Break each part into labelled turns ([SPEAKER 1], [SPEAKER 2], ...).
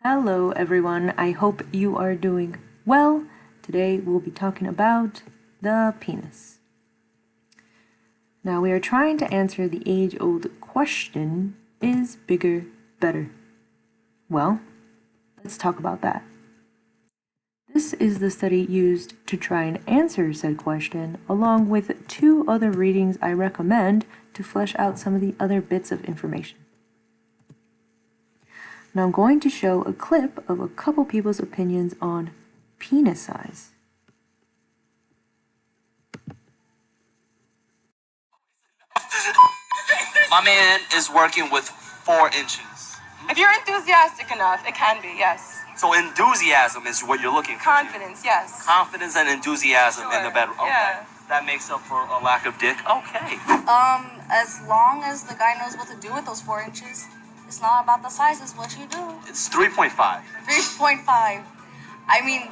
[SPEAKER 1] Hello everyone, I hope you are doing well. Today we'll be talking about the penis. Now we are trying to answer the age-old question, is bigger better? Well, let's talk about that. This is the study used to try and answer said question, along with two other readings I recommend to flesh out some of the other bits of information. Now I'm going to show a clip of a couple people's opinions on penis size.
[SPEAKER 2] My man is working with 4 inches.
[SPEAKER 3] If you're enthusiastic enough, it can be, yes.
[SPEAKER 2] So enthusiasm is what you're looking for.
[SPEAKER 3] Confidence, yes.
[SPEAKER 2] Confidence and enthusiasm in the bedroom. Okay.
[SPEAKER 3] Yeah.
[SPEAKER 2] That makes up for a lack of dick. Okay.
[SPEAKER 4] As long as the guy knows what to do with those 4 inches, it's not about the size, it's what you do.
[SPEAKER 2] It's 3.5.
[SPEAKER 4] 3.5. I mean,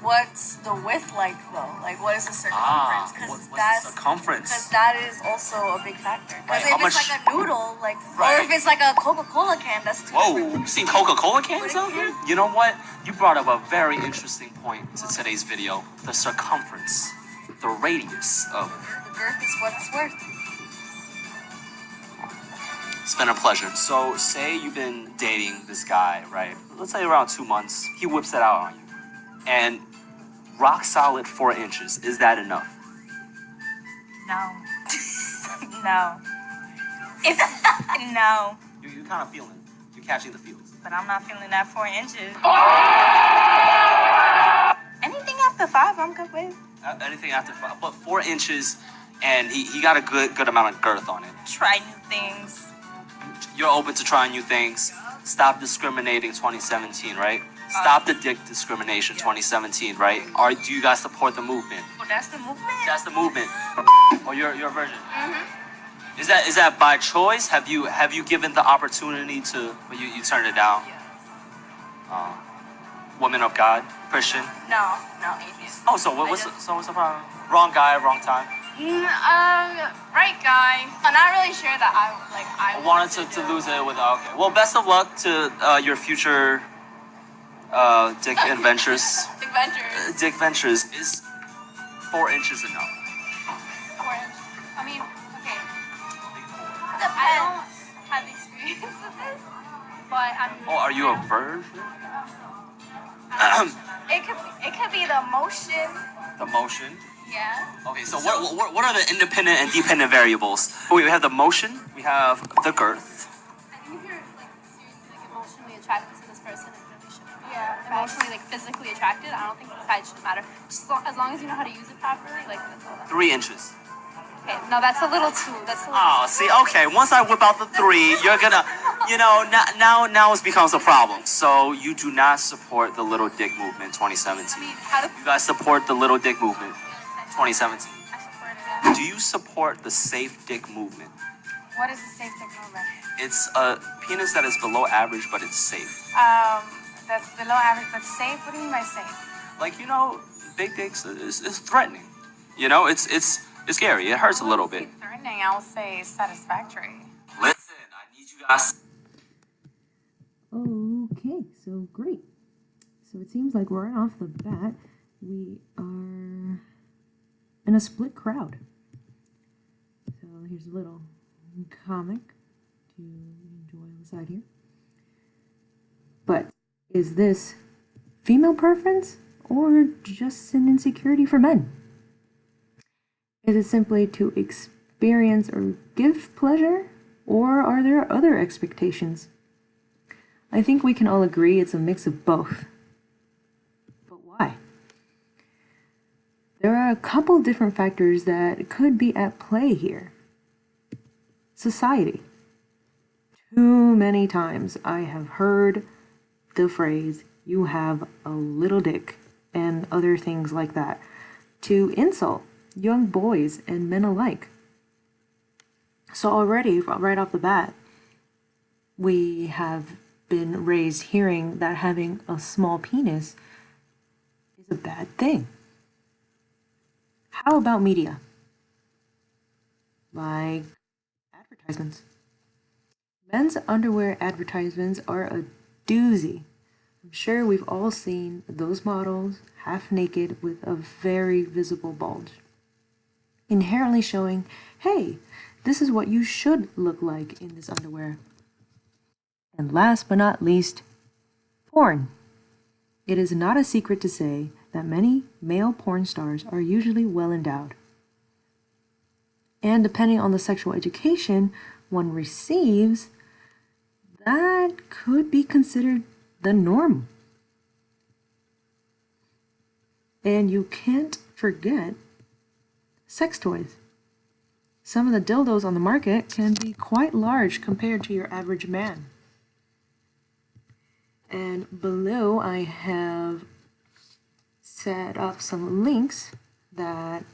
[SPEAKER 4] what's the width like though? Like, what is the circumference?
[SPEAKER 2] What's the circumference?
[SPEAKER 4] Because that is also a big factor. Because
[SPEAKER 2] Right,
[SPEAKER 4] if it's like a noodle, like,
[SPEAKER 2] Right.
[SPEAKER 4] or if it's like a Coca-Cola can, that's too
[SPEAKER 2] Whoa,
[SPEAKER 4] different.
[SPEAKER 2] you seen Coca-Cola cans out here? You know what? You brought up a very interesting point to today's video. The circumference. The radius of...
[SPEAKER 4] The girth is what it's worth.
[SPEAKER 2] It's been a pleasure. So, say you've been dating this guy, right? Let's say around 2 months. He whips it out on you. And rock solid 4 inches. Is that enough?
[SPEAKER 5] No. No. It's no.
[SPEAKER 2] You're kind of feeling it. You're catching the feels.
[SPEAKER 5] But I'm not feeling that 4 inches. Anything after 5, I'm good with.
[SPEAKER 2] Anything after 5. But 4 inches, and he got a good amount of girth on it.
[SPEAKER 5] Try new things.
[SPEAKER 2] You're open to trying new things. Stop discriminating 2017, right? Stop the dick discrimination 2017, right? Or do you guys support the movement?
[SPEAKER 5] Oh, that's the movement?
[SPEAKER 2] That's the movement. Or you're a virgin.
[SPEAKER 5] Mm-hmm.
[SPEAKER 2] Is that by choice? Have you given the opportunity to? But you turned it down. Woman of God, Christian.
[SPEAKER 5] No, atheist.
[SPEAKER 2] Oh, so what's the problem? Wrong guy, wrong time.
[SPEAKER 5] Right guy. I'm not really sure that I
[SPEAKER 2] Wanted to lose it with. Okay. Well, best of luck to your future dick adventures.
[SPEAKER 5] Adventures.
[SPEAKER 2] Dick ventures. Is 4 inches enough?
[SPEAKER 5] 4 inches. I mean, okay. I don't have experience with this, but I'm.
[SPEAKER 2] Oh, are you a virgin?
[SPEAKER 5] It could be the motion.
[SPEAKER 2] The motion.
[SPEAKER 5] Yeah.
[SPEAKER 2] Okay, so what are the independent and dependent variables? We have the motion, we have the girth.
[SPEAKER 6] I think if you're seriously emotionally attracted to this person, it really should be.
[SPEAKER 5] Yeah.
[SPEAKER 6] Emotionally physically attracted, I don't think the size should matter. Just as long as you know how to use it properly, that's all that.
[SPEAKER 2] 3 inches.
[SPEAKER 6] Okay, no, that's a little too.
[SPEAKER 2] Oh, see, okay. Once I whip out the 3, you're gonna, now it becomes a problem. So you do not support the little dick movement 2017. You guys support the little dick movement 2017.
[SPEAKER 5] I support it.
[SPEAKER 2] Do you support the safe dick movement?
[SPEAKER 5] What is the safe dick movement?
[SPEAKER 2] It's a penis that is below average, but it's safe.
[SPEAKER 5] That's below average, but safe? What do you mean by safe?
[SPEAKER 2] Like, big dicks is threatening. It's scary. It hurts a little bit.
[SPEAKER 5] Threatening, I will say satisfactory.
[SPEAKER 2] Listen, I need you guys.
[SPEAKER 1] Okay, so great. So it seems like right off the bat, we are in a split crowd. So here's a little comic to enjoy on the side here. But is this female preference or just an insecurity for men? Is it simply to experience or give pleasure, or are there other expectations? I think we can all agree it's a mix of both. But why? There are a couple different factors that could be at play here. Society. Too many times I have heard the phrase, "you have a little dick," and other things like that, to insult young boys and men alike. So already, right off the bat, we have been raised hearing that having a small penis is a bad thing. How about media? Like advertisements. Men's underwear advertisements are a doozy. I'm sure we've all seen those models half naked with a very visible bulge, inherently showing, hey, this is what you should look like in this underwear. And last but not least, porn. It is not a secret to say that many male porn stars are usually well endowed. And depending on the sexual education one receives, that could be considered the norm. And you can't forget sex toys. Some of the dildos on the market can be quite large compared to your average man. And below I have set up some links that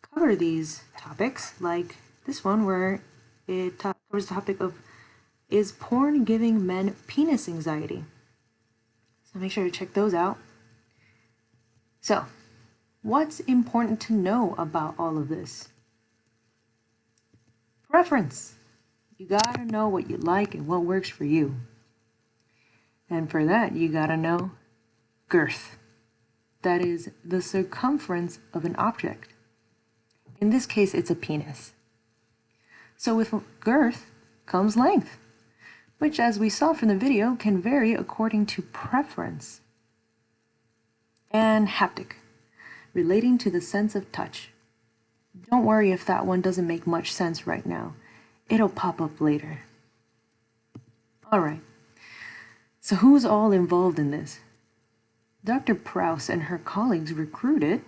[SPEAKER 1] cover these topics, like this one where it covers the topic of, is porn giving men penis anxiety? So make sure to check those out. So, what's important to know about all of this? Preference. You gotta know what you like and what works for you. And for that, you gotta know girth. That is the circumference of an object. In this case, it's a penis. So with girth comes length, which, as we saw from the video, can vary according to preference. And haptic, relating to the sense of touch. Don't worry if that one doesn't make much sense right now. It'll pop up later. Alright, so who's all involved in this? Dr. Prouse and her colleagues recruited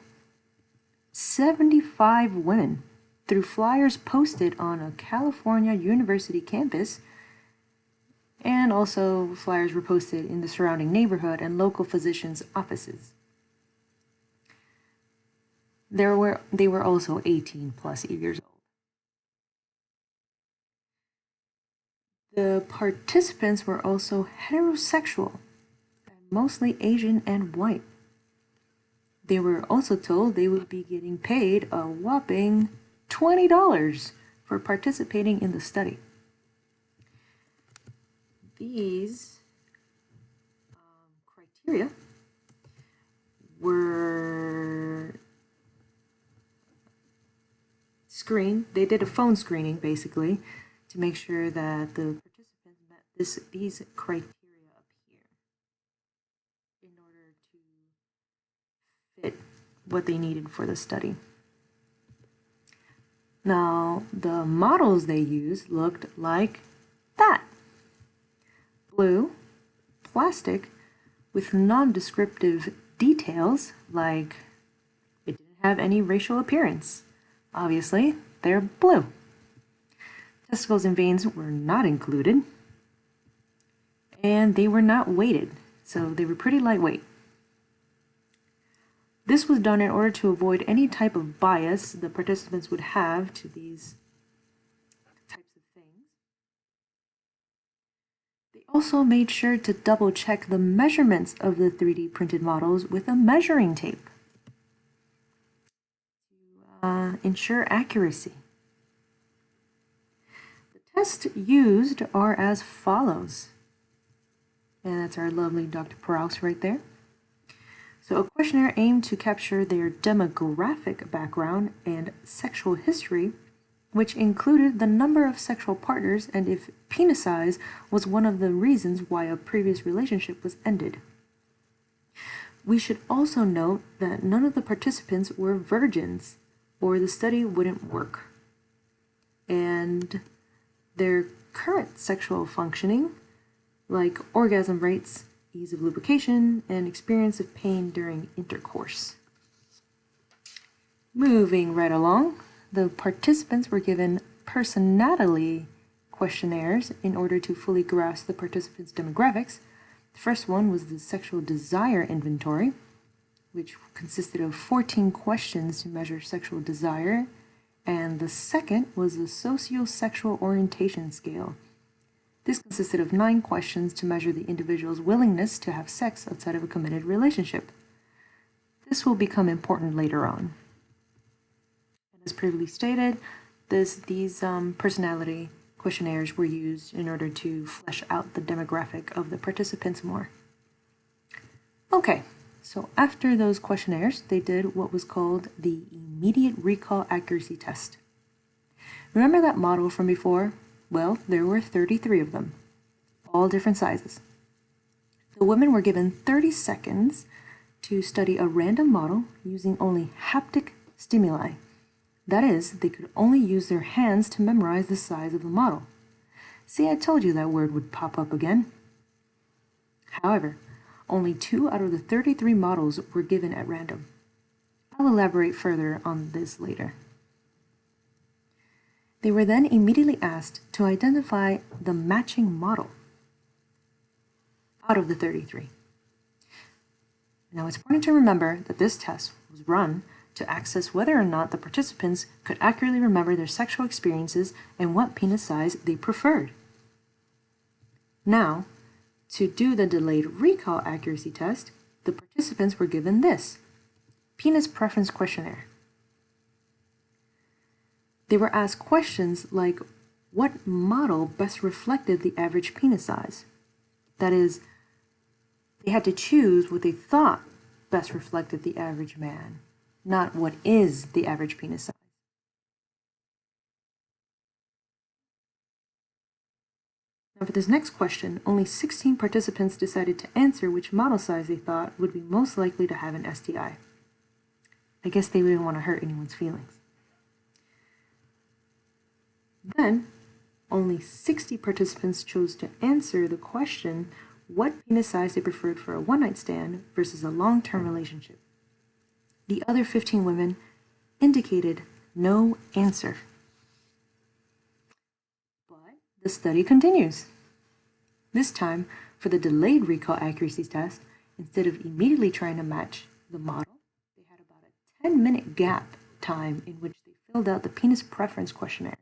[SPEAKER 1] 75 women through flyers posted on a California university campus, and also flyers were posted in the surrounding neighborhood and local physicians' offices. They were also 18 plus years old. The participants were also heterosexual, and mostly Asian and white. They were also told they would be getting paid a whopping $20 for participating in the study. These criteria were screened. They did a phone screening, basically, to make sure that the participants met these criteria up here in order to fit what they needed for the study. Now, the models they used looked like that. Blue, plastic, with non-descriptive details, like it didn't have any racial appearance. Obviously, they're blue. Testicles and veins were not included, and they were not weighted, so they were pretty lightweight. This was done in order to avoid any type of bias the participants would have to these types of things. They also made sure to double check the measurements of the 3D printed models with a measuring tape to ensure accuracy. The tests used are as follows, and that's our lovely Dr. Prouse right there. So a questionnaire aimed to capture their demographic background and sexual history, which included the number of sexual partners and if penis size was one of the reasons why a previous relationship was ended. We should also note that none of the participants were virgins, or the study wouldn't work. And their current sexual functioning, like orgasm rates, ease of lubrication, and experience of pain during intercourse. Moving right along, the participants were given personality questionnaires in order to fully grasp the participants' demographics. The first one was the sexual desire inventory, which consisted of 14 questions to measure sexual desire, and the second was the socio-sexual orientation scale. This consisted of 9 questions to measure the individual's willingness to have sex outside of a committed relationship. This will become important later on. And as previously stated, these personality questionnaires were used in order to flesh out the demographic of the participants more. Okay, so after those questionnaires, they did what was called the immediate recall accuracy test. Remember that model from before? Well, there were 33 of them, all different sizes. The women were given 30 seconds to study a random model using only haptic stimuli. That is, they could only use their hands to memorize the size of the model. See, I told you that word would pop up again. However, only 2 out of the 33 models were given at random. I'll elaborate further on this later. They were then immediately asked to identify the matching model out of the 33. Now, it's important to remember that this test was run to access whether or not the participants could accurately remember their sexual experiences and what penis size they preferred. Now, to do the delayed recall accuracy test, the participants were given this penis preference questionnaire. They were asked questions like what model best reflected the average penis size. That is, they had to choose what they thought best reflected the average man, not what is the average penis size. Now for this next question, only 16 participants decided to answer which model size they thought would be most likely to have an STI. I guess they didn't want to hurt anyone's feelings. Then, only 60 participants chose to answer the question what penis size they preferred for a one-night stand versus a long-term relationship. The other 15 women indicated no answer. But the study continues. This time, for the delayed recall accuracy test, instead of immediately trying to match the model, they had about a 10-minute gap time in which they filled out the penis preference questionnaire.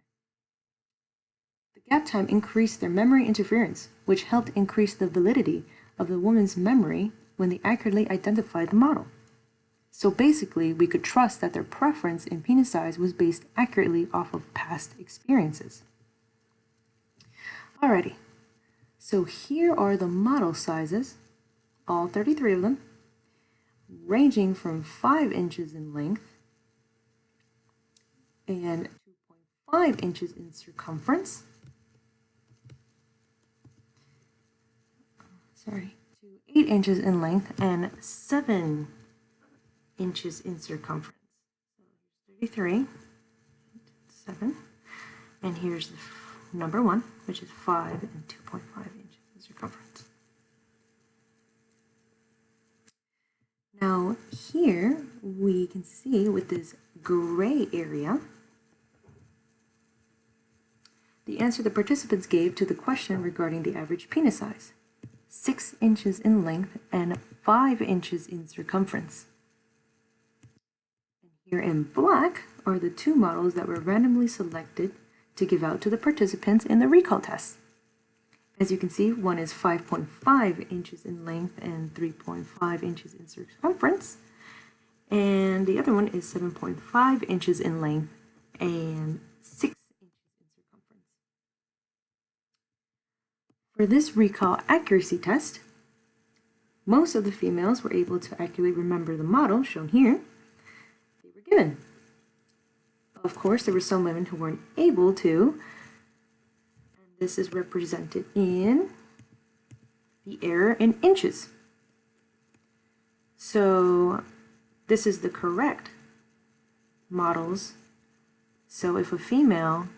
[SPEAKER 1] The gap time increased their memory interference, which helped increase the validity of the woman's memory when they accurately identified the model. So basically, we could trust that their preference in penis size was based accurately off of past experiences. Alrighty, so here are the model sizes, all 33 of them, ranging from 5 inches in length and 2.5 inches in circumference. To 8 inches in length and 7 inches in circumference. So here's 33, 7, and here's the number 1, which is 5 and 2.5 inches in circumference. Now here we can see with this gray area the answer the participants gave to the question regarding the average penis size. 6 inches in length and 5 inches in circumference. And here in black are the 2 models that were randomly selected to give out to the participants in the recall test. As you can see, one is 5.5 inches in length and 3.5 inches in circumference, and the other one is 7.5 inches in length and 6 inches in circumference. For this recall accuracy test, most of the females were able to accurately remember the model shown here they were given. Of course, there were some women who weren't able to, and this is represented in the error in inches. So this is the correct models. So if a female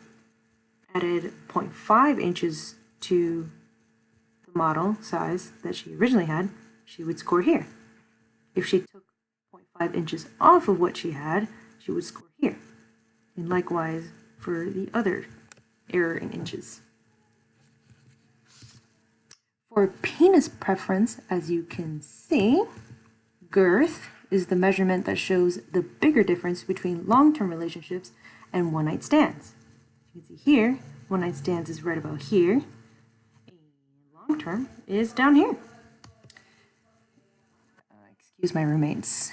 [SPEAKER 1] added 0.5 inches to the model size that she originally had, she would score here. If she took 0.5 inches off of what she had, she would score here. And likewise for the other error in inches. For penis preference, as you can see, girth is the measurement that shows the bigger difference between long-term relationships and one-night stands. You can see here, one-night stands is right about here, and long-term is down here. Excuse my roommates.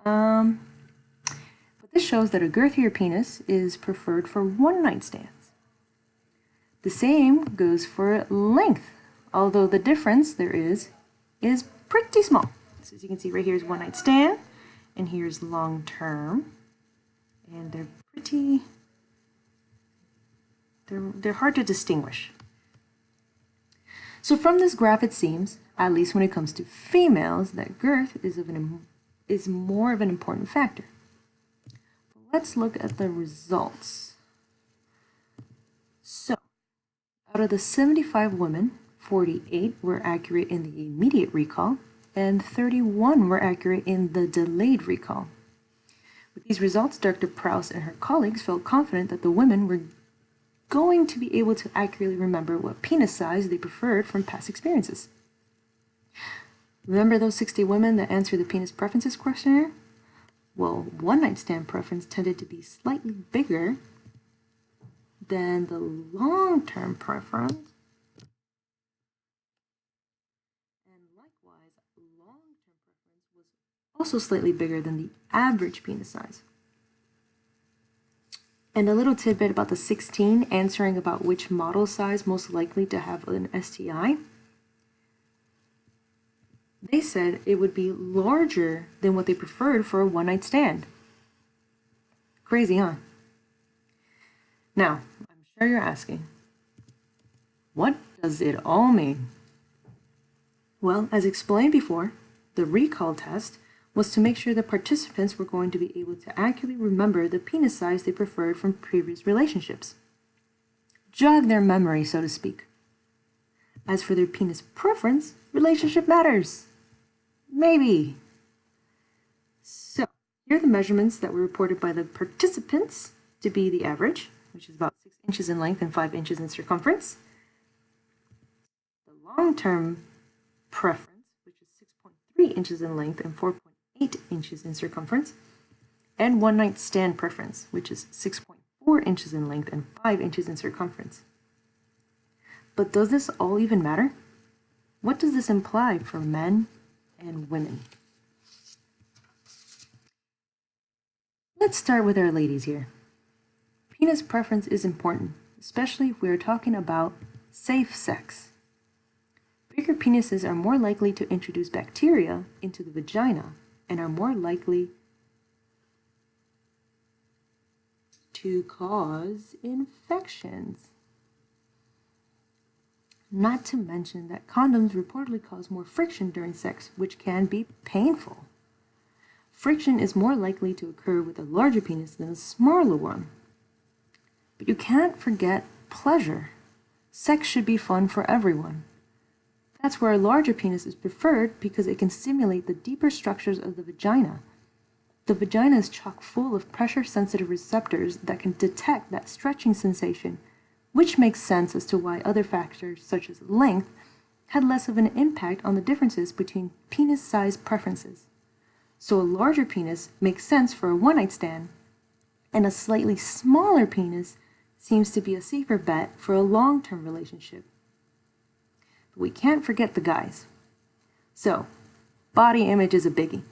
[SPEAKER 1] But this shows that a girthier penis is preferred for one-night stands. The same goes for length, although the difference there is pretty small. So as you can see right here is one night stand, and here's long term. And they're pretty, they're hard to distinguish. So from this graph it seems, at least when it comes to females, that girth is more of an important factor. Let's look at the results. So, out of the 75 women, 48 were accurate in the immediate recall, and 31 were accurate in the delayed recall. With these results, Dr. Prouse and her colleagues felt confident that the women were going to be able to accurately remember what penis size they preferred from past experiences. Remember those 60 women that answered the penis preferences questionnaire? Well, one-night stand preference tended to be slightly bigger than the long-term preference. And likewise, long-term preference was also slightly bigger than the average penis size. And a little tidbit about the 16 answering about which model size most likely to have an STI. They said it would be larger than what they preferred for a one-night stand. Crazy, huh? Now, I'm sure you're asking, what does it all mean? Well, as explained before, the recall test was to make sure the participants were going to be able to accurately remember the penis size they preferred from previous relationships. Jog their memory, so to speak. As for their penis preference, relationship matters. Maybe. So, here are the measurements that were reported by the participants to be the average, which is about 6 inches in length and 5 inches in circumference. The long-term preference, which is 6.3 inches in length and 4.8 inches in circumference. And one-night stand preference, which is 6.4 inches in length and 5 inches in circumference. But does this all even matter? What does this imply for men and women? Let's start with our ladies here. Penis preference is important, especially if we are talking about safe sex. Bigger penises are more likely to introduce bacteria into the vagina and are more likely to cause infections. Not to mention that condoms reportedly cause more friction during sex, which can be painful. Friction is more likely to occur with a larger penis than a smaller one. But you can't forget pleasure. Sex should be fun for everyone. That's where a larger penis is preferred because it can stimulate the deeper structures of the vagina. The vagina is chock full of pressure-sensitive receptors that can detect that stretching sensation, which makes sense as to why other factors, such as length, had less of an impact on the differences between penis size preferences. So a larger penis makes sense for a one-night stand, and a slightly smaller penis seems to be a safer bet for a long-term relationship. But we can't forget the guys. So, body image is a biggie.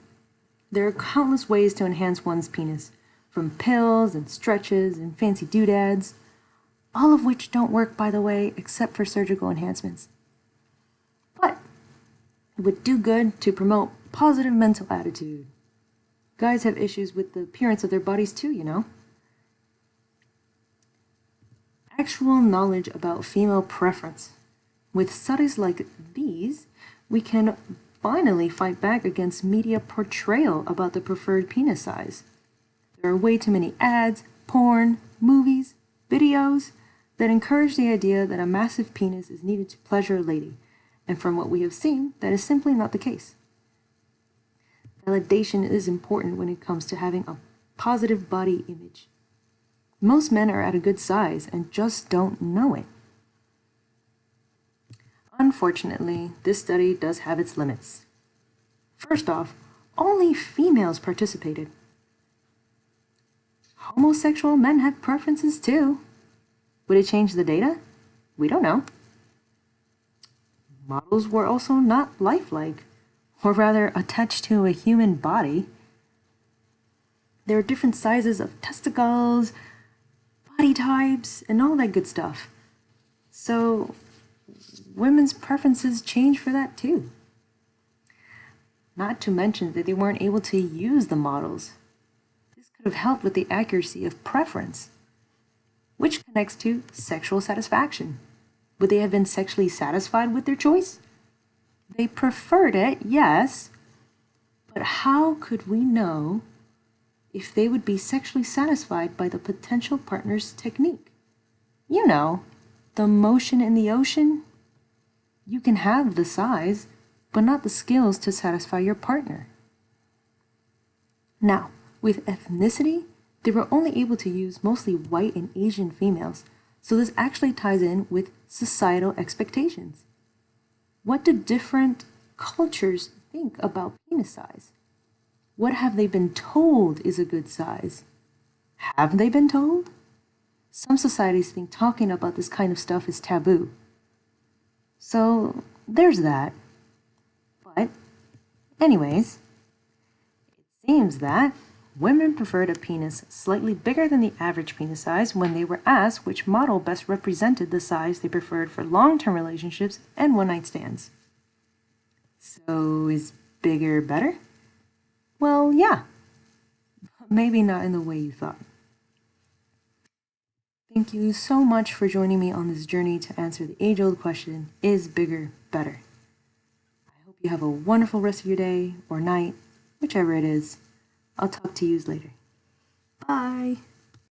[SPEAKER 1] There are countless ways to enhance one's penis, from pills and stretches and fancy doodads, all of which don't work, by the way, except for surgical enhancements. But it would do good to promote positive mental attitude. Guys have issues with the appearance of their bodies too, you know. Actual knowledge about female preference. With studies like these, we can finally fight back against media portrayal about the preferred penis size. There are way too many ads, porn, movies, videos that encourage the idea that a massive penis is needed to pleasure a lady, and from what we have seen, that is simply not the case. Validation is important when it comes to having a positive body image. Most men are at a good size and just don't know it. Unfortunately, this study does have its limits. First off, only females participated. Homosexual men have preferences too. Would it change the data? We don't know. Models were also not lifelike, or rather attached to a human body. There are different sizes of testicles, body types, and all that good stuff. So, women's preferences change for that too. Not to mention that they weren't able to use the models. This could have helped with the accuracy of preference, which connects to sexual satisfaction. Would they have been sexually satisfied with their choice? They preferred it, yes, but how could we know if they would be sexually satisfied by the potential partner's technique? You know, the motion in the ocean. You can have the size, but not the skills to satisfy your partner. Now, with ethnicity, they were only able to use mostly white and Asian females, so this actually ties in with societal expectations. What do different cultures think about penis size? What have they been told is a good size? Have they been told? Some societies think talking about this kind of stuff is taboo. So there's that. But anyways, it seems that women preferred a penis slightly bigger than the average penis size when they were asked which model best represented the size they preferred for long-term relationships and one-night stands. So is bigger better? Well, yeah, but maybe not in the way you thought. Thank you so much for joining me on this journey to answer the age-old question, is bigger better? I hope you have a wonderful rest of your day or night, whichever it is. I'll talk to you later. Bye!